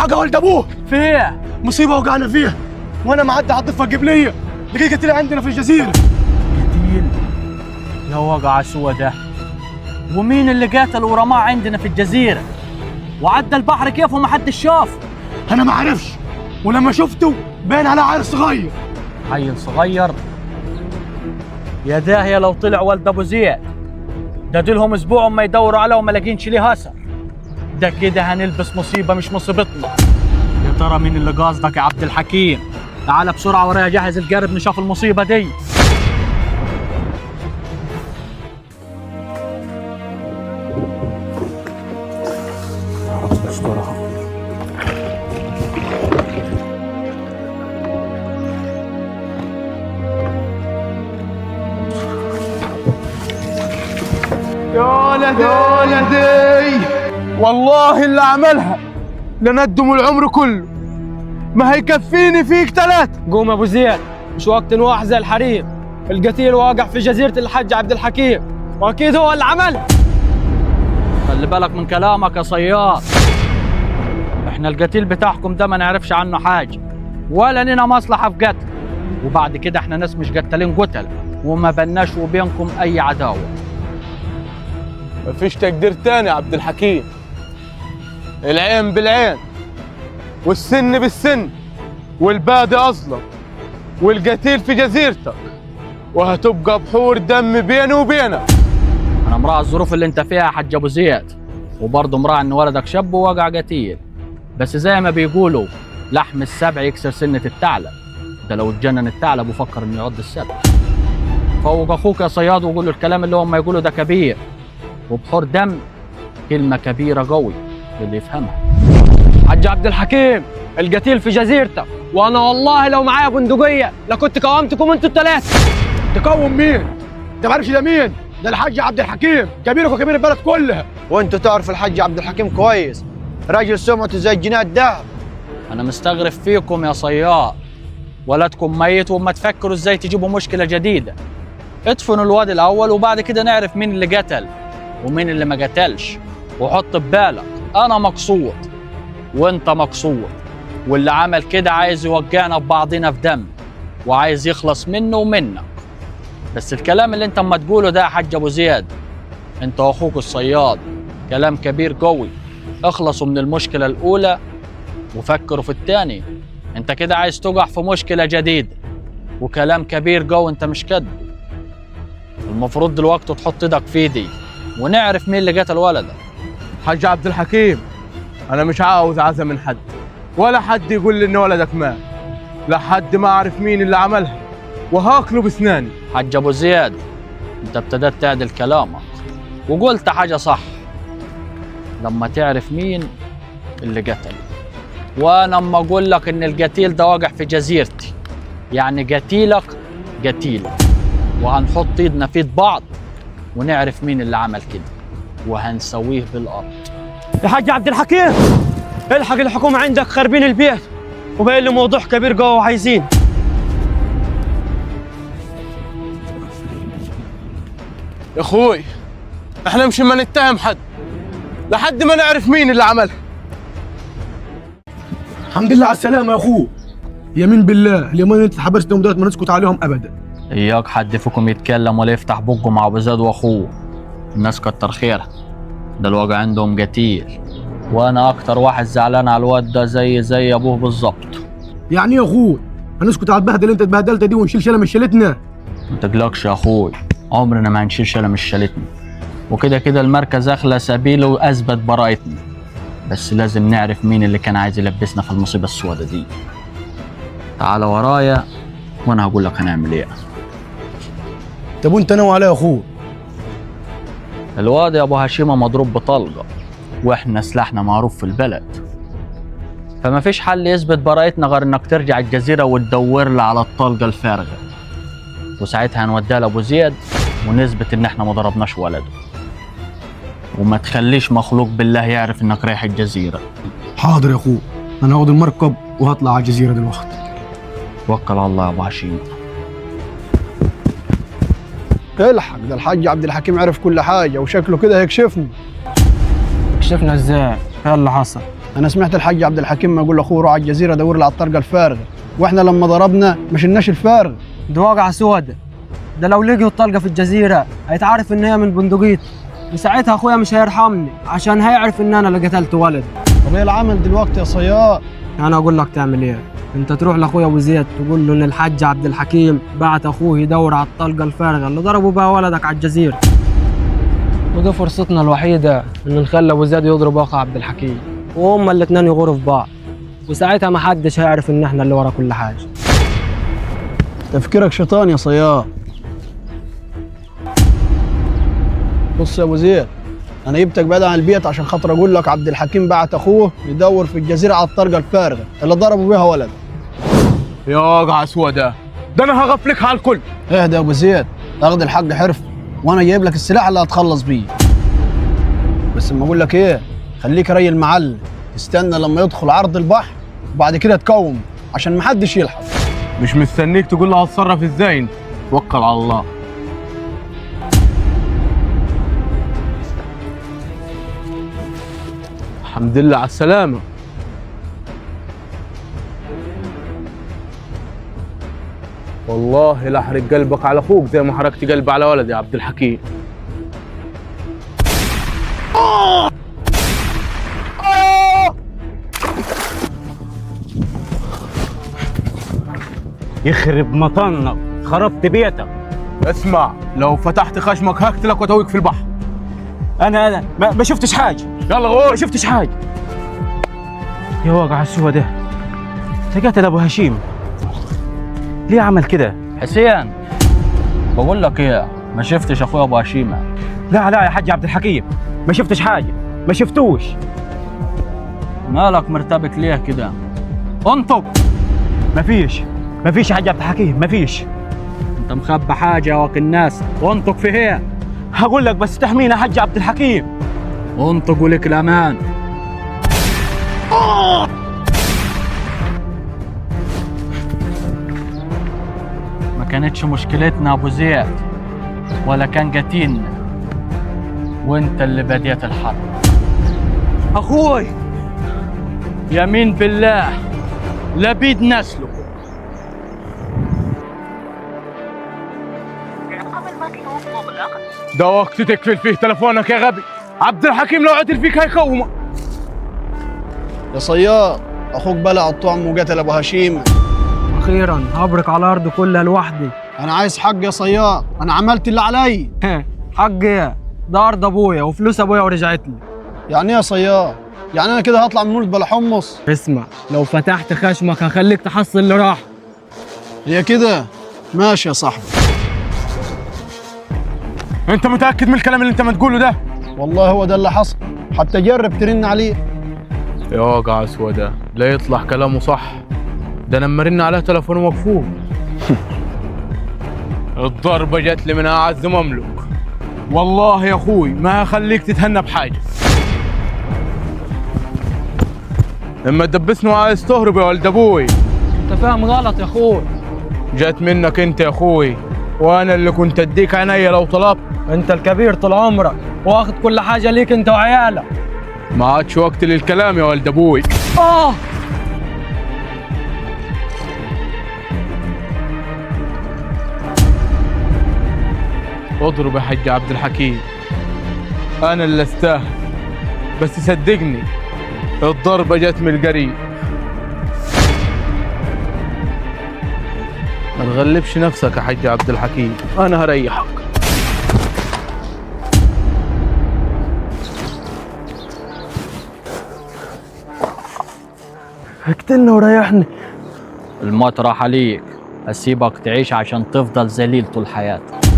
وقع ولد ابوه فيه مصيبه وقعنا فيها، وانا معدي على الضفه القبليه لقيت قتيل عندنا في الجزيره. قتيل؟ يا وقع سوى ده. ومين اللي قاتل ورماه عندنا في الجزيره وعدى البحر كيف وما حدش شاف؟ انا ما اعرفش، ولما شفته باين على عيل صغير. عيل صغير؟ يا داهيه لو طلع ولد ابو زياد، ده دلهم اسبوع وما يدوروا عليه وما لاقينش ليه اثر. ده كده هنلبس مصيبه مش مصيبتنا. يا ترى مين اللي قاصدك يا عبد الحكيم؟ تعال بسرعه ورايا جهز القارب نشوف المصيبه دي. يا ولدي والله اللي عملها لندم العمر كله، ما هيكفيني فيك ثلاث. قوم ابو زياد، مش وقت نواح زي الحريم. القتيل واقع في جزيره الحج عبد الحكيم، واكيد هو اللي عمل. خلي بالك من كلامك يا صياد. احنا القتيل بتاعكم ده ما نعرفش عنه حاجه ولا لنا مصلحه في قتل، وبعد كده احنا ناس مش قتالين قتل وما بناش وبينكم اي عداوه. مفيش تقدير تاني يا عبد الحكيم. العين بالعين والسن بالسن، والبادي اظلم والقتيل في جزيرتك، وهتبقى بحور دم بيني وبينك. انا مراعي الظروف اللي انت فيها يا حاج ابو زياد، وبرضه مراعي ان ولدك شاب ووقع قتيل، بس زي ما بيقولوا لحم السبع يكسر سنه الثعلب. ده لو اتجنن الثعلب وفكر انه يعض السبع. فوق اخوك يا صياد وقول له الكلام اللي هم يقولوا ده كبير، وبحور دم كلمه كبيره قوي اللي يفهمها. حج عبد الحكيم، القتيل في جزيرتك، وانا والله لو معايا بندقيه لكنت قومتكم انتوا الثلاثه. تقوم مين؟ انت ما عارفش ده مين؟ ده الحاج عبد الحكيم، كبيرك وكبير البلد كلها. وانتوا تعرفوا الحاج عبد الحكيم كويس، راجل سمعته زي الجنيه الدهب. انا مستغرب فيكم يا صياد، ولدكم ميت وما تفكروا ازاي تجيبوا مشكله جديده. ادفنوا الواد الاول وبعد كده نعرف مين اللي قتل ومين اللي ما قتلش. وحط ببالك انا مقصود وانت مقصود، واللي عمل كده عايز يوقعنا ببعضنا في دم وعايز يخلص منه ومنك. بس الكلام اللي انت اما تقوله ده يا حاج ابو زياد، انت واخوك الصياد، كلام كبير قوي. اخلصوا من المشكله الاولى وفكروا في الثاني. انت كده عايز تقع في مشكله جديده وكلام كبير قوي انت مش كده. المفروض دلوقتي تحط ايدك في ايدي ونعرف مين اللي قتل ولدك. حاج عبد الحكيم، انا مش عاوز عزا من حد ولا حد يقول لي ان ولدك مات لحد ما اعرف مين اللي عملها وهاكله بسناني. حاج ابو زياد، انت ابتدت تعدل كلامك وقلت حاجه صح. لما تعرف مين اللي قتل، وانا اما اقول لك ان القتيل ده واقع في جزيرتي، يعني قتيلك قتيلي، وهنحط ايدنا في ايد بعض ونعرف مين اللي عمل كده وهنسويه بالارض. يا حاج عبد الحكيم، الحق الحكومه عندك خاربين البيت وباين لي موضوع كبير قوي وعايزين. يا اخوي، احنا مش ما نتهم حد لحد ما نعرف مين اللي عملها. الحمد لله على السلامه يا اخوه. يمين بالله اليومين اللي انت حبستهم دولت ما نسكت عليهم ابدا. اياك حد فيكم يتكلم ولا يفتح بقه مع ابو زياد واخوه. الناس كتر خيرها، ده الوجع عندهم قتيل، وانا اكتر واحد زعلان على الواد ده زي ابوه بالظبط. يعني يا اخوه هنسكت على البهدله اللي انت اتبهدلتها دي ونشيل شيله مش شيلتنا؟ ما تقلقش يا اخوي، عمرنا ما هنشيل شيله مش شالتنا، وكده كده المركز اخلى سبيله واثبت براءتنا. بس لازم نعرف مين اللي كان عايز يلبسنا في المصيبه السوداء دي. تعال ورايا وانا هقول لك هنعمل ايه. طب وانت ناوي عليه يا اخوه؟ الواد يا ابو هشيمه مضروب بطلقه، واحنا سلاحنا معروف في البلد، فما فيش حل يثبت براءتنا غير انك ترجع الجزيره وتدور لي على الطلقه الفارغه، وساعتها هنوديها لابو زياد ونثبت ان احنا ما ضربناش ولده. وما تخليش مخلوق بالله يعرف انك رايح الجزيره. حاضر يا اخوه، انا هاخد المركب وهطلع على الجزيره دلوقتي. توكل على الله يا ابو هشيمه. الحق، ده الحاج عبد الحكيم عرف كل حاجه وشكله كده هيكشفنا. كشفنا ازاي؟ ايه اللي حصل؟ انا سمعت الحاج عبد الحكيم يقول لاخوه روح على الجزيره دور لي على الطرقه الفارغه، واحنا لما ضربنا ما شلناش الفارغ. ده واقعة سودة. ده لو لقيوا الطلقة في الجزيرة هيتعرف ان هي من بندقيتي، وساعتها اخويا مش هيرحمني عشان هيعرف ان انا اللي قتلت ولد. طب ايه العمل دلوقتي يا صياد؟ انا اقول لك تعمل ايه؟ انت تروح لاخويا ابو زياد تقول له ان الحاج عبد الحكيم بعت اخوه يدور على الطلقة الفارغة اللي ضربوا بها ولدك على الجزيرة. ودي فرصتنا الوحيدة ان نخلي ابو زياد يضرب اخو عبد الحكيم، وهما الاتنين يغوروا في بعض، وساعتها ما حدش هيعرف ان احنا اللي ورا كل حاجة. تفكيرك شيطان يا صياد. بص يا ابو زياد، انا جبتك بعيد عن البيت عشان خاطر اقول لك عبد الحكيم بعت اخوه يدور في الجزيره على الطرقه الفارغه اللي ضربوا بيها ولد. يا واقعة سودة، ده انا هغفلك على الكل. اهدى يا ابو زياد، اخد الحق حرف، وانا جايب لك السلاح اللي هتخلص بيه. بس ما اقول لك ايه، خليك ري المعلم، استنى لما يدخل عرض البحر وبعد كده تقوم عشان محدش يلحق. مش مستنيك تقول له هتصرف ازاي، انت توكل على الله. الحمد لله على السلامة. والله لا احرق قلبك على اخوك زي ما حرقت قلبي على ولدي عبد الحكيم. يخرب مطنك، خربت بيتك. اسمع، لو فتحت خشمك هقتلك واتويك في البحر. انا ما شفتش حاجه. يلا غور. ما شفتش حاجه. يا واقع السوى ده، قتل ابو هشيم. ليه عمل كده؟ حسين، بقول لك ايه، ما شفتش اخويا ابو هشيمه. لا لا يا حاج عبد الحكيم، ما شفتش حاجه، ما شفتوش. مالك مرتبك ليه كده؟ انطق. ما فيش يا حاج عبد الحكيم، ما فيش. انت مخبى حاجه يا واك الناس، انطق في هي. هقول لك بس تحمينا يا حاج عبد الحكيم. انطق ولك الامان. ما كانتش مشكلتنا ابو زياد ولا كان قتيلنا، وانت اللي بديت الحرب. اخوي يمين بالله لبيد نسله. ده وقت تقفل فيه تلفونك يا غبي. عبد الحكيم لو عدل فيك هيقومك. يا صياد، اخوك بلع الطعم وقتل ابو هشيم. اخيرا هبرك على الارض كلها لوحدي. انا عايز حق يا صياد، انا عملت اللي علي. حق ايه؟ ده ارض ابويا وفلوس ابويا ورجعت لي. يعني ايه يا صياد؟ يعني انا كده هطلع من مولد بلا حمص؟ اسمع، لو فتحت خشمك هخليك تحصل اللي راح. هي كده؟ ماشي يا صاحبي. انت متاكد من الكلام اللي انت ما تقوله ده؟ والله هو ده اللي حصل، حتى جرب ترن عليه. يا واقع سودا، لا يطلع كلامه صح. ده انا لما رن عليه تلفونه مقفول. الضربه جت لي من اعز مملوك. والله يا اخوي ما هخليك تتهنى بحاجه. اما تدبسني وعايز تهرب يا ولد ابوي. انت فاهم غلط يا اخوي. جت منك انت يا اخوي، وانا اللي كنت اديك عينيا لو طلبت. انت الكبير طول عمرك واخد كل حاجه ليك انت وعيالك. ما عادش وقت للكلام يا ولد ابوي. اضرب يا حاج عبد الحكيم، انا اللي استاهل، بس صدقني الضربه جت من القريب. ما تغلبش نفسك يا حاج عبد الحكيم، انا هريحك. اقتلنا وريحني. الموت راح عليك، اسيبك تعيش عشان تفضل ذليل طول حياتك.